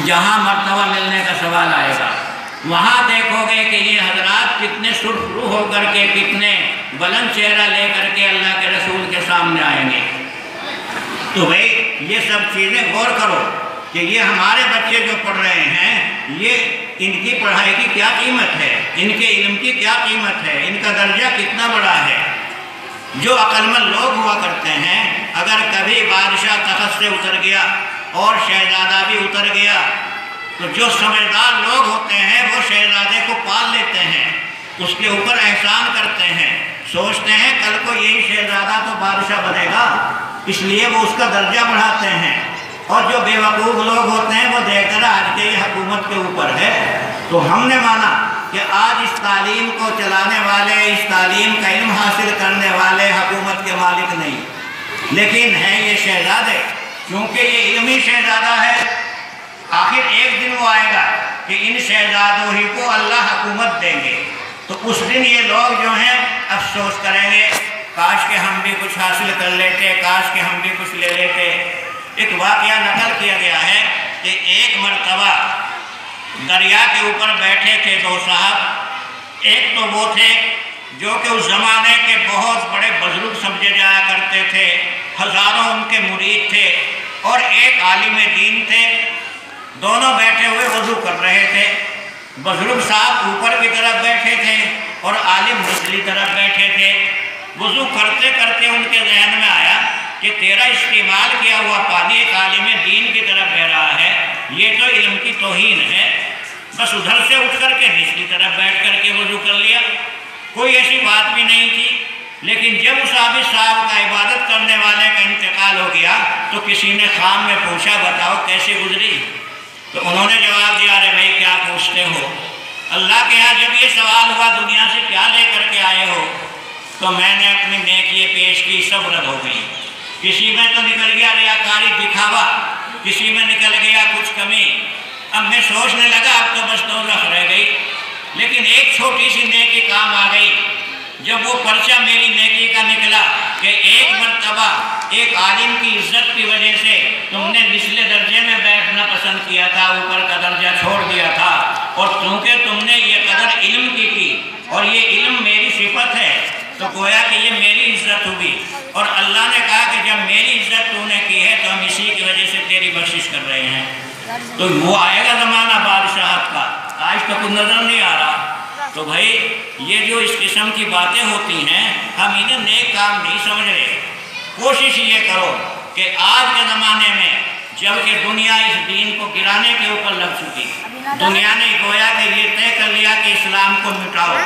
جہاں مرتبہ ملنے کا سوال آئے گا وہاں دیکھو گے کہ یہ حضرات کتنے سرخ روح ہو کر کے، کتنے بلند چہرہ لے کر کے اللہ کے رسول کے سامنے آئیں گے۔ تو بھائی یہ سب چیزیں غور کرو کہ یہ ہمارے بچے جو پڑھ رہے ہیں، یہ ان کی پڑھائی کی کیا قیمت ہے، ان کے علم کی کیا قیمت ہے، ان کا درجہ کتنا بڑا ہے۔ جو عقل مند لوگ ہوا کرتے ہیں، اگر کبھی بادشاہ تخت سے اتر گیا اور شہزادہ بھی اتر گیا تو جو سمجھدار لوگ ہوتے ہیں وہ شہزادے کو پال لیتے ہیں، اس کے اوپر احسان کرتے ہیں، سوچتے ہیں کل کو یہی شہزادہ تو بادشاہ بنے گا، اس لیے وہ اس کا درجہ بڑھاتے ہیں۔ اور جو بے وقوف لوگ ہوتے ہیں وہ دیکھ کر آج کے یہ حکومت کے اوپر ہے، تو ہم نے مانا کہ آج اس تعلیم کو چلانے والے، اس تعلیم کا علم حاصل کرنے والے حکومت کے مالک نہیں، لیکن ہیں یہ شہزادے، کیونکہ یہ علمی شہزادہ ہے۔ آخر ایک دن وہ آئے گا کہ ان شہزادوں ہی کو اللہ حکومت دیں گے، تو اس دن یہ لوگ جو ہیں افسوس کریں گے، کاش کہ ہم بھی کچھ حاصل کر لیتے، کاش کہ ہم بھی کچھ لے لیتے۔ ایک واقعہ نقل کیا گیا ہے کہ ایک مرتبہ دریا کے اوپر بیٹھے تھے دو صاحب، ایک تو وہ تھے جو کہ اس زمانے کے بہت بڑے بزرگ سمجھے جایا کرتے تھے، ہزاروں ان کے مرید تھے، اور ایک عالم دین تھے، دونوں بیٹھے ہوئے وضو کر رہے تھے۔ بزرگ صاحب اوپر کی طرف بیٹھے تھے اور عالم نچلی طرف بیٹھے تھے۔ وضو کرتے کرتے ان کے ذہن میں آیا کہ تیرا استعمال کیا ہوا پانی ایک عالم دین کی طرف بہ رہا ہے، یہ تو علم کی توہین ہے۔ بس ادھر سے اٹھ کر کے نچلی طرف بیٹھ کر کے وضو کر لیا، کوئی ایسی بات بھی نہیں تھی۔ لیکن جب اس عابد صاحب کا عبادت کرنے والے کا انتقال ہو گیا تو کسی نے خام میں پوچھا بتاؤ کیسے گزری؟ تو انہوں نے جواب دیا ارے بھائی کیا پوچھتے ہو، اللہ کے ہاں جب یہ سوال ہوا دنیا سے کیا لے کر کے آئے ہو، تو میں نے اپنی نیکی پیش کی، سب رد ہو گئی۔ کسی میں تو نکل گیا ریاکاری دکھاوا، کسی میں نکل گیا کچھ کمی۔ اب میں سوچنے لگا اب تو بس دوزخ رہ گئی، لیکن ایک چھوٹی سی نیکی کام آ گئی۔ جب وہ پرچہ میری نیکی کا نکلا کہ ایک مرتبہ ایک عالم کی عزت کی وجہ سے تم نے نچلے درجے میں بیٹھنا پسند کیا تھا، اوپر کا درجہ چھوڑ دیا تھا، اور چونکہ تم نے یہ قدر علم کی تھی اور یہ علم میری صفت ہے تو گویا کہ یہ میری عزت ہوگی، اور اللہ نے کہا کہ جب میری عزت تو نے کی ہے تو ہم اسی کی وجہ سے تیری بخشش کر رہے ہیں۔ تو وہ آئے گا زمانہ بادشاہت کا، آج تو کچھ نظر نہیں آ رہا۔ تو بھائی یہ جو اس قسم کی باتیں ہوتی ہیں ہم انہیں نیک کام نہیں سمجھ رہے۔ کوشش یہ کرو کہ آج کے زمانے میں جب کہ دنیا اس دین کو گرانے کے اوپر لگ چکی، دنیا نے گویا کہ یہ طے کر لیا کہ اسلام کو مٹاؤ،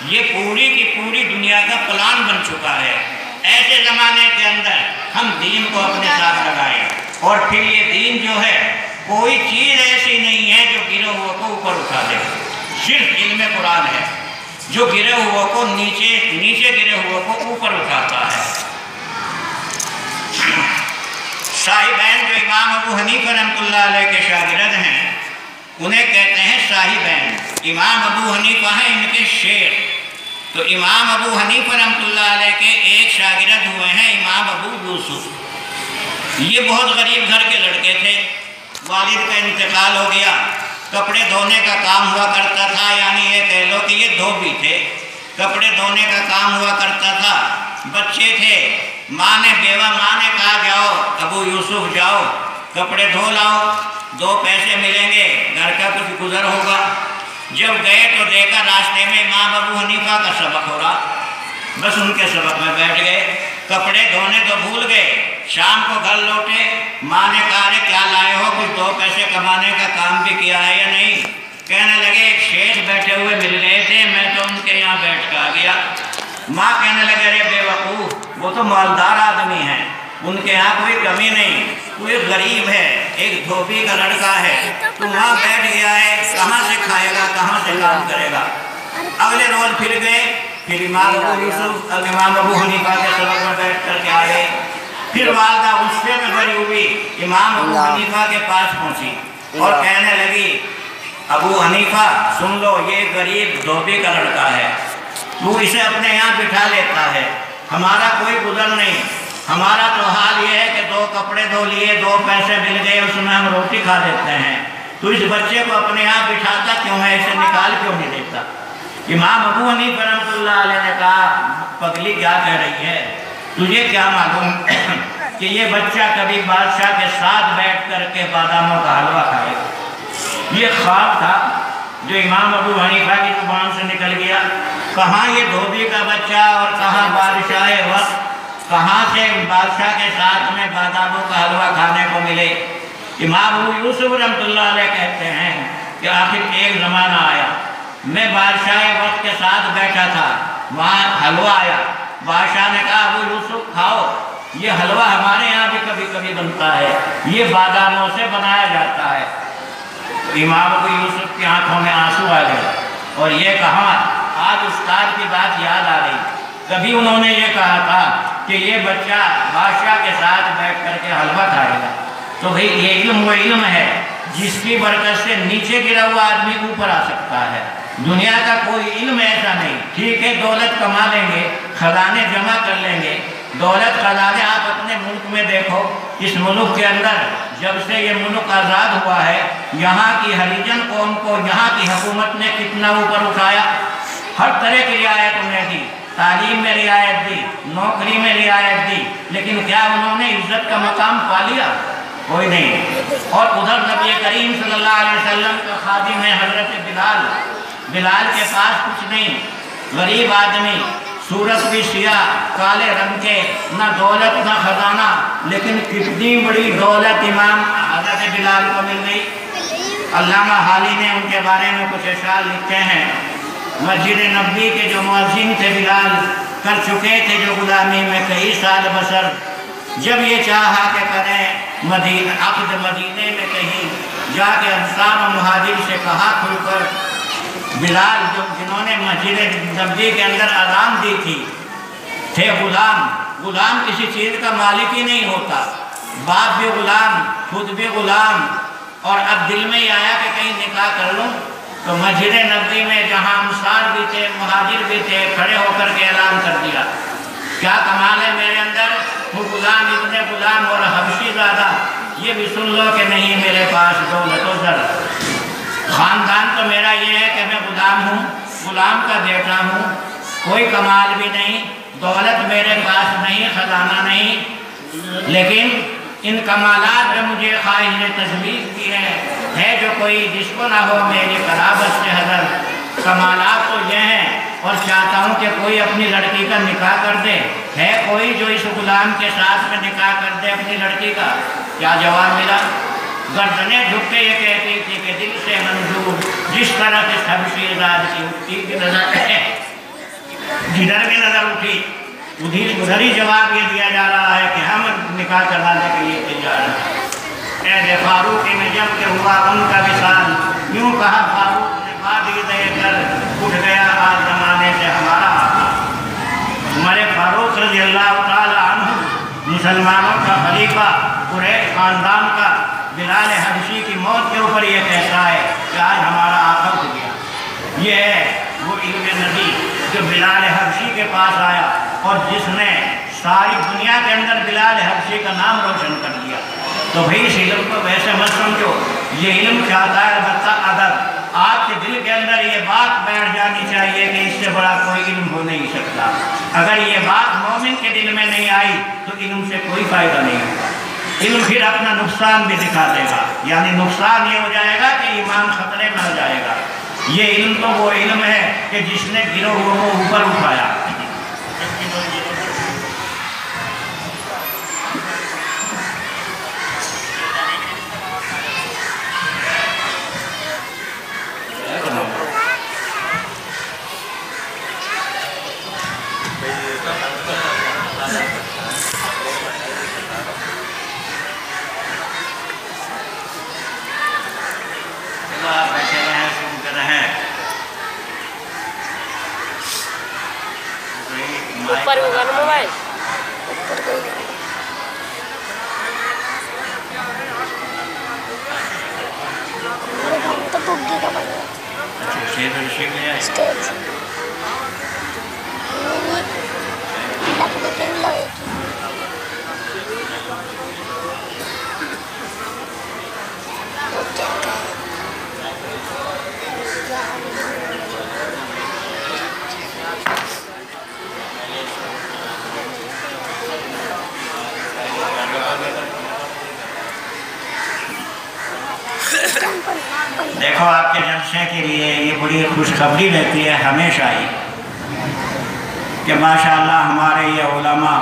یہ پوری کی پوری دنیا کا پلان بن چکا ہے۔ ایسے زمانے کے اندر ہم دین کو اپنے ساتھ لگائیں، اور پھر یہ دین جو ہے کوئی چیز ایسی نہیں ہے جو گرے ہوئے کو اوپر اٹھا دے، صرف علم قرآن ہے جو گرے ہوئے کو نیچے گرے ہوئے کو اوپر اٹھاتا ہے۔ صاحبین جو امام ابو حنیفہ رحمۃ اللہ علیہ کے شاگرد ہیں انہیں کہتے ہیں صاحبین۔ امام ابو حنیفہ ہیں ان کے شیخ، تو امام ابو حنیفہ رحمۃ اللہ علیہ کے ایک شاگرد ہوئے ہیں امام ابو یوسف۔ یہ بہت غریب گھر کے لڑکے تھے، والد کا انتقال ہو گیا، کپڑے دھونے کا کام ہوا کرتا تھا، یعنی یہ کہہ لو کہ یہ دھوبی تھے، کپڑے دھونے کا کام ہوا کرتا تھا۔ بچے تھے، بیوہ ماں نے کہا جاؤ ابو یوسف جاؤ کپڑے دھو لاؤ، 2 پیسے ملیں گے، گھر کا کچھ گزر ہوگا۔ جب گئے تو دیکھا راستے میں امام ابو حنیفہ کا سبق ہو رہا، بس ان کے سبق میں بیٹھ گئے، کپڑے دھونے تو بھول گئے۔ شام کو گھر لوٹے، ماں نے کہا ارے کیا لائے ہو، کچھ 2 پیسے کمانے کا کام بھی کیا ہے یا نہیں؟ کہنے لگے ایک شیخ بیٹھے ہوئے مل گئے تھے، میں تو ان کے یہاں بیٹھ کے آ گیا۔ ماں کہنے لگے ارے بے وقوف، وہ تو مالدار آدمی ہیں، ان کے یہاں کوئی کمی نہیں، کوئی غریب ہے، ایک دھوبی کا لڑکا ہے، تو وہاں بیٹھ گیا ہے، کہاں سے کھائے گا، کہاں سے کام کرے گا۔ اگلے روز پھر گئے، پھر امام ابو یوسف اور امام ابو حنیفہ کے سبق میں بیٹھ کر کے آئے۔ پھر والدہ غصے میں بھری ہوئی امام ابو حنیفہ کے پاس پہنچی اور کہنے لگی، ابو حنیفہ سن لو، یہ غریب دھوبی کا لڑکا ہے، تو اسے اپنے یہاں بٹھا لیتا ہے، ہمارا کوئی گزر نہیں، ہمارا تو حال یہ ہے کہ 2 کپڑے دھو لیے، 2 پیسے مل گئے، اس میں ہم روٹی کھا لیتے ہیں، تو اس بچے کو اپنے یہاں بٹھاتا کیوں ہے، اسے نکال کیوں نہیں دیتا۔ امام ابو حنیفہ رحمۃ اللہ علیہ نے کہا، پگلی کیا کہہ رہی ہے، تجھے کیا معلوم کہ یہ بچہ کبھی بادشاہ کے ساتھ بیٹھ کر کے باداموں کا حلوہ کھائے گا۔ یہ خواب تھا جو امام ابو حنیفہ کی زبان سے نکل گیا۔ کہاں یہ دھوبی کا بچہ اور کہاں بادشاہ وقت، کہاں سے بادشاہ کے ساتھ میں باداموں کا حلوہ کھانے کو ملے۔ امام ابو یوسف رحمۃ اللہ علیہ کہتے ہیں کہ آخر ایک زمانہ آیا، میں بادشاہ وقت کے ساتھ بیٹھا تھا، وہاں حلوہ آیا، بادشاہ نے کہا ابو یوسف کھاؤ، یہ حلوہ ہمارے یہاں بھی کبھی کبھی بنتا ہے، یہ باداموں سے بنایا جاتا ہے۔ امام ابو یوسف کی آنکھوں میں آنسو آ گئے اور یہ کہا، آج استاد کی بات یاد آ رہی، کبھی انہوں نے یہ کہا تھا کہ یہ بچہ بادشاہ کے ساتھ بیٹھ کر کے حلوہ کھائے گا۔ تو بھئی یہ علم وہ علم ہے جس کی برکت سے نیچے گرا ہوا آدمی اوپر آ سکتا ہے۔ دنیا کا کوئی علم ایسا نہیں، ٹھیک ہے دولت کما لیں گے، خزانے جمع کر لیں گے، دولت خزانے آپ اپنے ملک میں دیکھو، اس ملک کے اندر جب سے یہ ملک آزاد ہوا ہے، یہاں کی ہریجن قوم کو یہاں کی حکومت نے کتنا اوپر اٹھایا، ہر طرح کی رعایت انہیں دی، تعلیم میں رعایت دی، نوکری میں رعایت دی، لیکن کیا انہوں نے عزت کا مقام پا لیا؟ کوئی نہیں۔ اور ادھر نبی کریم صلی اللہ علیہ وسلم کا خادم ہے حضرت بلال، بلال کے پاس کچھ نہیں، غریب آدمی، صورت بھی سیاہ، کالے رنگ کے، نہ دولت نہ خزانہ، لیکن کتنی بڑی دولت امام حضرت بلال کو مل گئی۔ علامہ حالی نے ان کے بارے میں کچھ اشعار لکھے ہیں، مسجد نبوی کے جو مؤذن تھے بلال، کر چکے تھے جو غلامی میں کئی سال بسر، جب یہ چاہا کہ کریں عقد مدینے میں کہیں، جا کے انصار و مہاجر سے کہا کھل کر، بلال جنہوں نے مسجد نبوی کے اندر اذان دی تھی، تھے غلام، غلام کسی چیز کا مالک ہی نہیں ہوتا، باپ بھی غلام، خود بھی غلام، اور اب دل میں ہی آیا کہ کہیں نکاح کر لوں، تو مسجد نبوی میں جہاں انصار بھی تھے، مہاجر بھی تھے، کھڑے ہو کر کے اعلان کر دیا، کیا کمال ہے میرے اندر، وہ غلام ابن غلام اور حبشی زادہ، یہ بھی سن لو کہ نہیں میرے پاس دولت و زر، خاندان تو میرا یہ ہے کہ میں غلام ہوں، غلام کا بیٹا ہوں، کوئی کمال بھی نہیں، دولت میرے پاس نہیں، خزانہ نہیں، لیکن ان کمالات میں مجھے خواہش نے تجویز کی ہے جو کوئی جس کو نہ ہو میری قرابت سے حضرت، کمالات تو یہ ہیں، اور چاہتا ہوں کہ کوئی اپنی لڑکی کا نکاح کر دے، ہے کوئی جو اس غلام کے ساتھ میں نکاح کر دے اپنی لڑکی کا؟ کیا جواب ملا؟ گردنیں جھک کے یہ کہتی تھی کہ دل سے منظور جس طرح کے حبشی زاد کی اٹھتی کی نظر ہے، جدھر بھی نظر اٹھی ادھر ہی جواب یہ دیا جا رہا ہے کہ ہم نکاح کروانے کے لیے تیار ہیں۔ اے فاروق میں جب کہ ہوا ان کا وصال، یوں کہا فاروق نے بادی دے کر، اٹھ گیا آج زمانے سے ہمارا آقا۔ عمر فاروق رضی اللہ تعالی عنہ، مسلمانوں کا خلیفہ، قریش خاندان کا، بلال حبشی کی موت کے اوپر یہ کہتا ہے کہ آج ہمارا آقا ہو گیا۔ یہ ہے وہ علم نبی جو بلال حبشی کے پاس آیا اور جس نے ساری دنیا کے اندر بلال حبشی کا نام روشن کر دیا۔ تو بھئی اس علم کو ویسے مت سمجھو، یہ علم چاہتا ہے البتہ ادب۔ آپ کے دل کے اندر یہ بات بیٹھ جانی چاہیے کہ اس سے بڑا کوئی علم ہو نہیں سکتا۔ اگر یہ بات مومن کے دل میں نہیں آئی تو علم سے کوئی فائدہ نہیں ہوگا۔ علم پھر اپنا نقصان بھی دکھا دے گا، یعنی نقصان یہ ہو جائے گا کہ ایمان خطرے میں ہو جائے گا۔ یہ علم تو وہ علم ہے کہ جس نے گروہوں کو اوپر اٹھایا۔ آپ کے جلسے کے لیے یہ بڑی خوشخبری رہتی ہے ہمیشہ ہی کہ ماشاءاللہ ہمارے یہ علماء،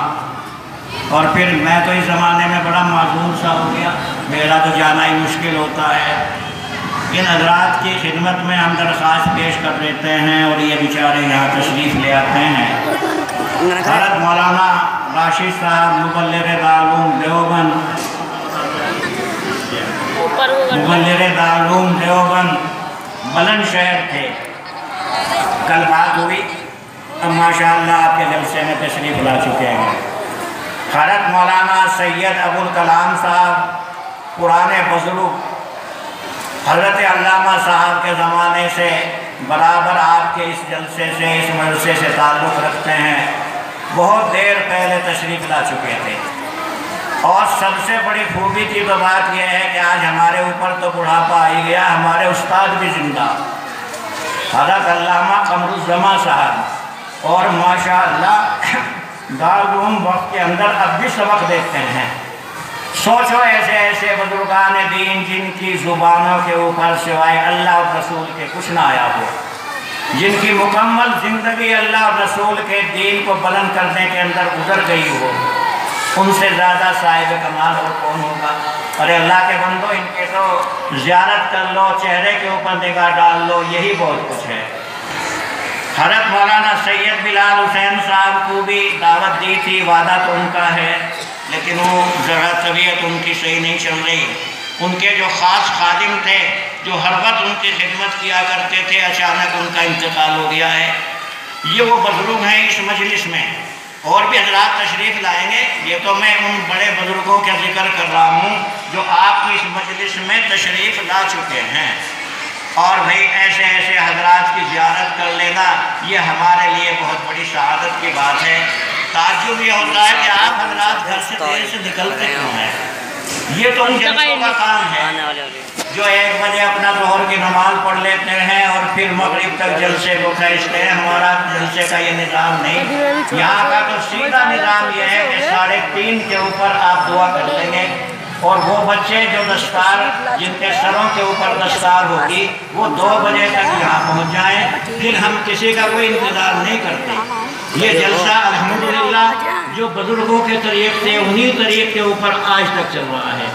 اور پھر میں تو اس زمانے میں بڑا معذور سا ہو گیا، میرا تو جانا ہی مشکل ہوتا ہے، ان حضرات کی خدمت میں ہم درخواست پیش کر دیتے ہیں اور یہ بیچارے یہاں تشریف لے آتے ہیں۔ حضرت مولانا راشد صاحب مبلغ دارالعلوم دیوبند، بلند شہر تھے، کل بات ہوئی، اب ماشاءاللہ آپ کے جلسے میں تشریف لا چکے ہیں۔ حضرت مولانا سید ابوالکلام صاحب پرانے بزرگ، حضرت علامہ صاحب کے زمانے سے برابر آپ کے اس جلسے سے، اس مدرسے سے تعلق رکھتے ہیں، بہت دیر پہلے تشریف لا چکے تھے۔ اور سب سے بڑی خوبی کی تو بات یہ ہے کہ آج ہمارے اوپر تو بڑھاپا آ گیا، ہمارے استاد بھی زندہ، حضرت علامہ قمر الزمان صاحب، اور ماشاءاللہ دارالعلوم وقت کے اندر اب بھی سبق دیتے ہیں۔ سوچو ایسے ایسے بزرگان دین جن کی زبانوں کے اوپر سوائے اللہ اور رسول کے کچھ نہ آیا ہو، جن کی مکمل زندگی اللہ اور رسول کے دین کو بلند کرنے کے اندر گزر گئی ہو، ان سے زیادہ صاحب کمال اور کون ہوگا؟ ارے اللہ کے بندو، ان کے تو زیارت کر لو، چہرے کے اوپر نگاہ ڈال لو، یہی بہت کچھ ہے۔ حضرت مولانا سید بلال حسین صاحب کو بھی دعوت دی تھی، وعدہ تو ان کا ہے، لیکن وہ ذرا طبیعت ان کی صحیح نہیں چل رہی۔ ان کے جو خاص خادم تھے جو ہر وقت ان کی خدمت کیا کرتے تھے، اچانک ان کا انتقال ہو گیا ہے۔ یہ وہ بزرگ ہیں اس مجلس میں، اور بھی حضرات تشریف لائیں گے، یہ تو میں ان بڑے بزرگوں کا ذکر کر رہا ہوں جو آپ کی اس مجلس میں تشریف لا چکے ہیں۔ اور بھئی ایسے ایسے حضرات کی زیارت کر لینا یہ ہمارے لیے بہت بڑی سعادت کی بات ہے۔ تعجب یہ ہوتا ہے کہ آپ حضرات گھر سے دیر سے نکلتے کیوں ہیں؟ یہ تو ان جلسوں کا کام ہے جو 1 بجے اپنا ظہر کی نماز پڑھ لیتے ہیں اور پھر مغرب تک جلسے کو کھینچتے ہیں۔ ہمارا جلسے کا یہ نظام نہیں، یہاں کا تو سیدھا نظام یہ ہے کہ 3:30 کے اوپر آپ دعا کر لیں گے، اور وہ بچے جو دستار، جن کے سروں کے اوپر دستار ہوگی، وہ 2 بجے تک یہاں پہنچ جائیں، پھر ہم کسی کا کوئی انتظار نہیں کرتے۔ یہ جلسہ الحمدللہ جو بزرگوں کے طریق سے، انہی طریق کے اوپر آج تک چل رہا ہے۔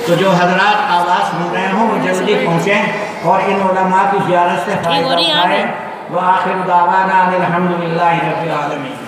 تو جو حضرات آواز سن رہے ہوں وہ جلدی پہنچیں اور ان علماء کی زیارت سے فائدہ اٹھائیں۔ وآخر دعوانا الحمدللہ رب العالمین۔